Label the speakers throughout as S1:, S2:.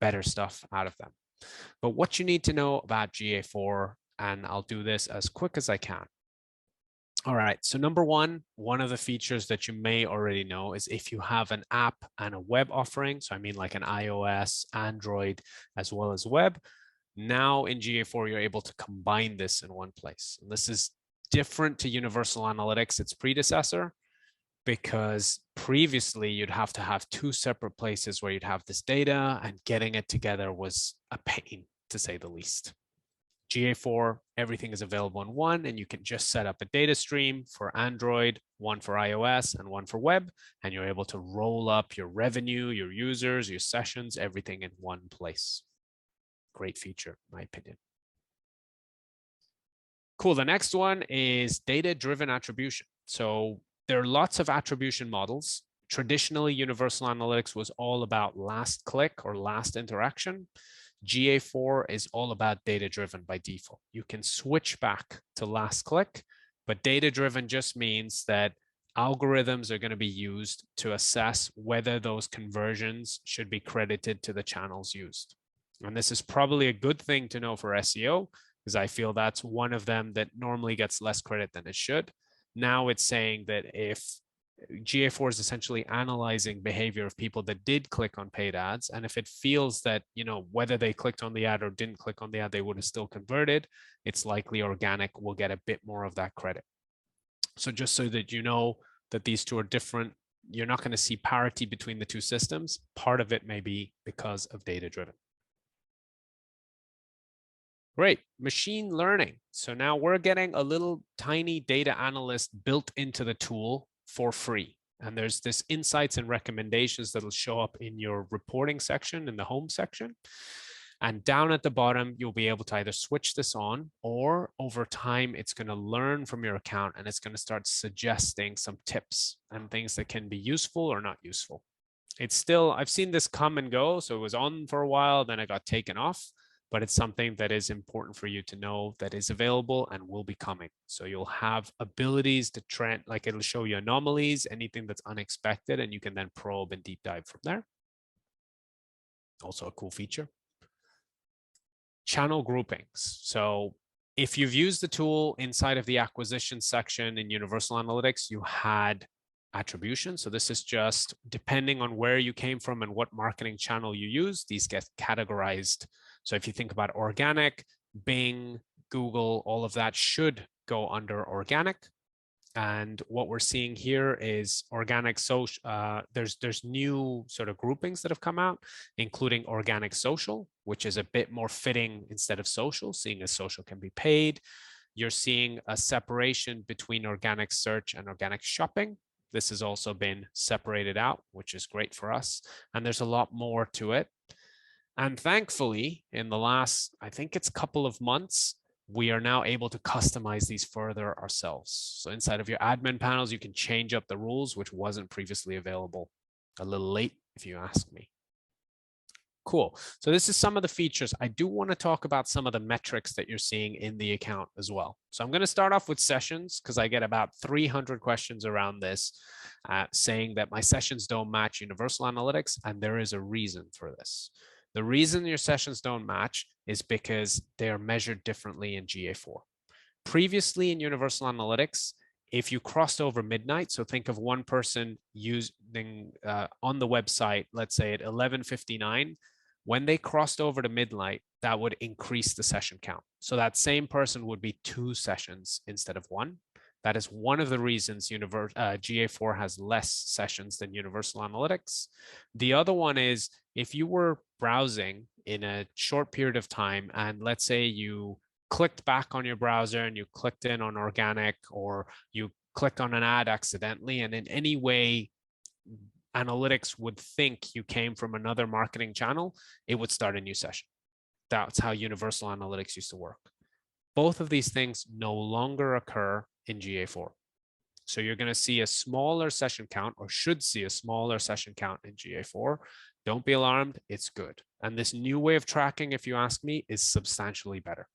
S1: better stuff out of them. But what you need to know about GA4, and I'll do this as quick as I can. All right, so number one of the features that you may already know is if you have an app and a web offering, so I mean like an iOS, Android, as well as web, now in GA4, you're able to combine this in one place. And this is different to Universal Analytics, its predecessor, because previously you'd have to have two separate places where you'd have this data, and getting it together was a pain, to say the least. GA4, everything is available in one, and you can just set up a data stream for Android, one for iOS, and one for web, and you're able to roll up your revenue, your users, your sessions, everything in one place. Great feature, in my opinion. Cool. The next one is data-driven attribution. So there are lots of attribution models. Traditionally, Universal Analytics was all about last click or last interaction. GA4 is all about data-driven by default. You can switch back to last click, but data-driven just means that algorithms are going to be used to assess whether those conversions should be credited to the channels used. And this is probably a good thing to know for SEO, because I feel that's one of them that normally gets less credit than it should. Now it's saying that if GA4 is essentially analyzing behavior of people that did click on paid ads, and if it feels that, you know, whether they clicked on the ad or didn't click on the ad, they would have still converted, it's likely organic will get a bit more of that credit. So just so that you know that these two are different, you're not going to see parity between the two systems. Part of it may be because of data-driven. Great, machine learning. So now we're getting a little tiny data analyst built into the tool for free. And there's this insights and recommendations that'll show up in your reporting section, in the home section. And down at the bottom, you'll be able to either switch this on, or over time, it's going to learn from your account and it's going to start suggesting some tips and things that can be useful or not useful. It's still, I've seen this come and go. So it was on for a while, then it got taken off. But it's something that is important for you to know that is available and will be coming. So you'll have abilities to trend, like it'll show you anomalies, anything that's unexpected, and you can then probe and deep dive from there. Also a cool feature. Channel groupings. So if you've used the tool inside of the acquisition section in Universal Analytics, you had attribution. So this is just depending on where you came from and what marketing channel you use, these get categorized. So if you think about organic, Bing, Google, all of that should go under organic. And what we're seeing here is organic social. There's new sort of groupings that have come out, including organic social, which is a bit more fitting instead of social, seeing as social can be paid. You're seeing a separation between organic search and organic shopping. This has also been separated out, which is great for us. And there's a lot more to it. And thankfully, in the last, I think it's a couple of months, we are now able to customize these further ourselves. So inside of your admin panels, you can change up the rules, which wasn't previously available. A little late, if you ask me. Cool. So this is some of the features. I do want to talk about some of the metrics that you're seeing in the account as well. So I'm going to start off with sessions, because I get about 300 questions around this, saying that my sessions don't match Universal Analytics, and there is a reason for this. The reason your sessions don't match is because they are measured differently in GA4. Previously in Universal Analytics, if you crossed over midnight, so think of one person using on the website, let's say at 11:59, when they crossed over to midnight, that would increase the session count. So that same person would be 2 sessions instead of 1. That is one of the reasons GA4 has less sessions than Universal Analytics. The other one is if you were browsing in a short period of time, and let's say you clicked back on your browser and you clicked in on organic, or you clicked on an ad accidentally, and in any way analytics would think you came from another marketing channel, it would start a new session. That's how Universal Analytics used to work. Both of these things no longer occur in GA4. So you're going to see a smaller session count, or should see a smaller session count in GA4. Don't be alarmed, it's good. And this new way of tracking, if you ask me, is substantially better.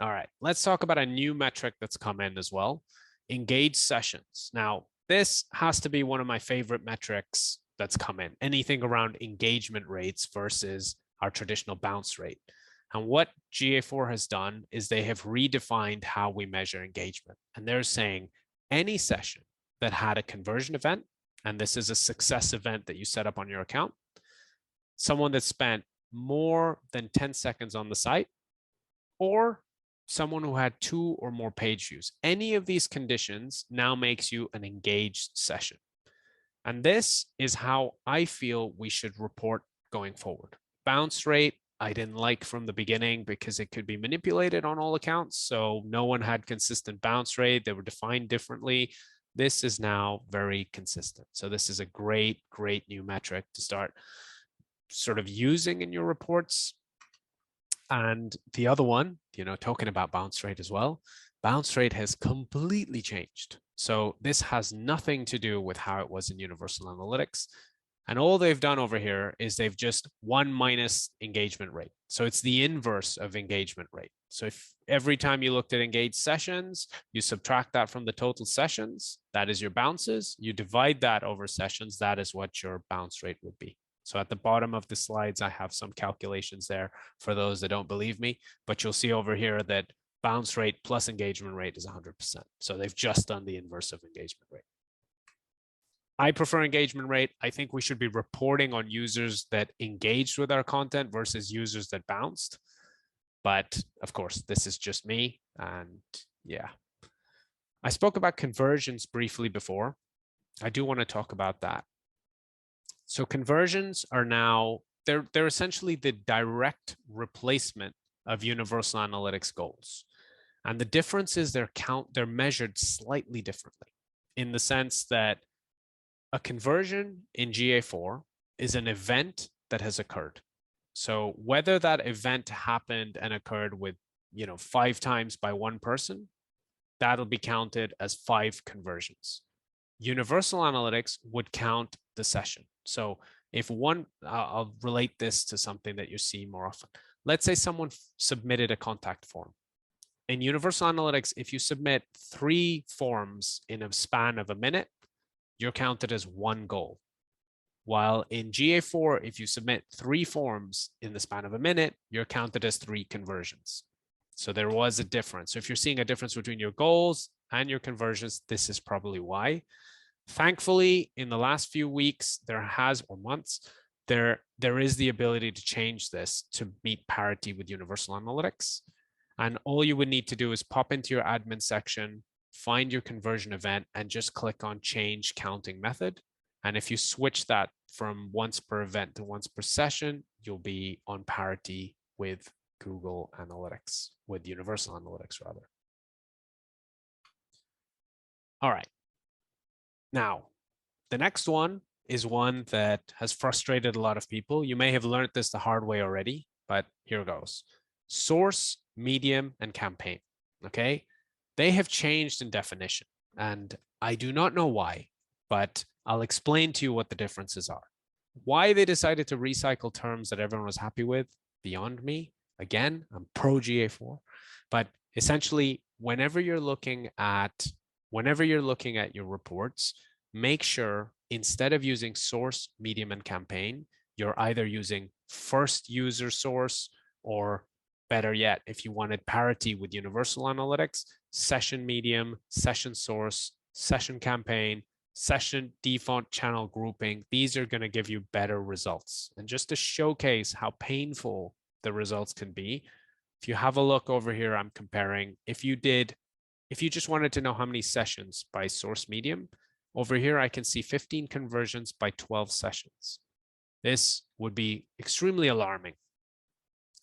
S1: All right, let's talk about a new metric that's come in as well, engaged sessions. Now, this has to be one of my favorite metrics that's come in, anything around engagement rates versus our traditional bounce rate. And what GA4 has done is they have redefined how we measure engagement. And they're saying any session that had a conversion event, and this is a success event that you set up on your account, someone that spent more than 10 seconds on the site, or someone who had 2 or more page views. Any of these conditions now makes you an engaged session. And this is how I feel we should report going forward. Bounce rate, I didn't like from the beginning because it could be manipulated on all accounts. So no one had consistent bounce rate. They were defined differently. This is now very consistent. So this is a great, great new metric to start sort of using in your reports. And the other one, talking about bounce rate as well, bounce rate has completely changed. So this has nothing to do with how it was in Universal Analytics. And all they've done over here is they've just 1 minus engagement rate. So it's the inverse of engagement rate. So if every time you looked at engaged sessions, you subtract that from the total sessions, that is your bounces. You divide that over sessions, that is what your bounce rate would be. So at the bottom of the slides, I have some calculations there for those that don't believe me, but you'll see over here that bounce rate plus engagement rate is 100%. So they've just done the inverse of engagement rate. I prefer engagement rate. I think we should be reporting on users that engaged with our content versus users that bounced. But of course, this is just me. And yeah, I spoke about conversions briefly before. I do want to talk about that. So conversions are now, they're essentially the direct replacement of Universal Analytics goals. And the difference is they're measured slightly differently in the sense that a conversion in GA4 is an event that has occurred. So whether that event happened and occurred with, 5 times by one person, that'll be counted as 5 conversions. Universal Analytics would count the session. So if I'll relate this to something that you see more often. Let's say someone submitted a contact form. In Universal Analytics, if you submit 3 forms in a span of a minute, you're counted as 1 goal. While in GA4, if you submit 3 forms in the span of a minute, you're counted as 3 conversions. So there was a difference. So if you're seeing a difference between your goals and your conversions, this is probably why. Thankfully, in the last few weeks, or months, there is the ability to change this to meet parity with Universal Analytics. And all you would need to do is pop into your admin section, find your conversion event, and just click on change counting method. And if you switch that from once per event to once per session, you'll be on parity with Google Analytics, with Universal Analytics rather. All right. Now, the next one is one that has frustrated a lot of people. You may have learned this the hard way already, but here goes. Source, medium, and campaign, okay? They have changed in definition, and I do not know why, but I'll explain to you what the differences are. Why they decided to recycle terms that everyone was happy with, beyond me. Again, I'm pro GA4, but essentially, whenever you're looking at your reports, make sure instead of using source, medium, and campaign, you're either using first user source, or better yet, if you wanted parity with Universal Analytics, session medium, session source, session campaign, session default channel grouping. These are going to give you better results. And just to showcase how painful the results can be, if you have a look over here, I'm comparing. If you just wanted to know how many sessions by source medium, over here I can see 15 conversions by 12 sessions. This would be extremely alarming.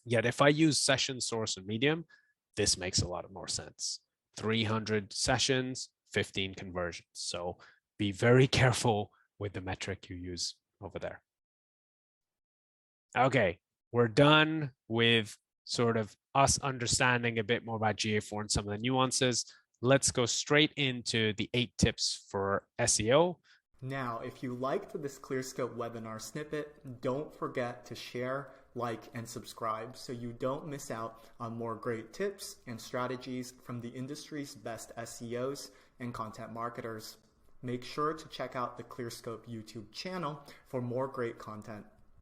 S1: Yet if I use session, source, and medium, this makes a lot more sense. 300 sessions, 15 conversions. So be very careful with the metric you use over there. Okay, we're done with sort of us understanding a bit more about GA4 and some of the nuances. Let's go straight into the 8 tips for SEO.
S2: Now, if you liked this ClearScope webinar snippet, don't forget to share, like, and subscribe so you don't miss out on more great tips and strategies from the industry's best SEOs and content marketers. make sure to check out the ClearScope YouTube channel for more great content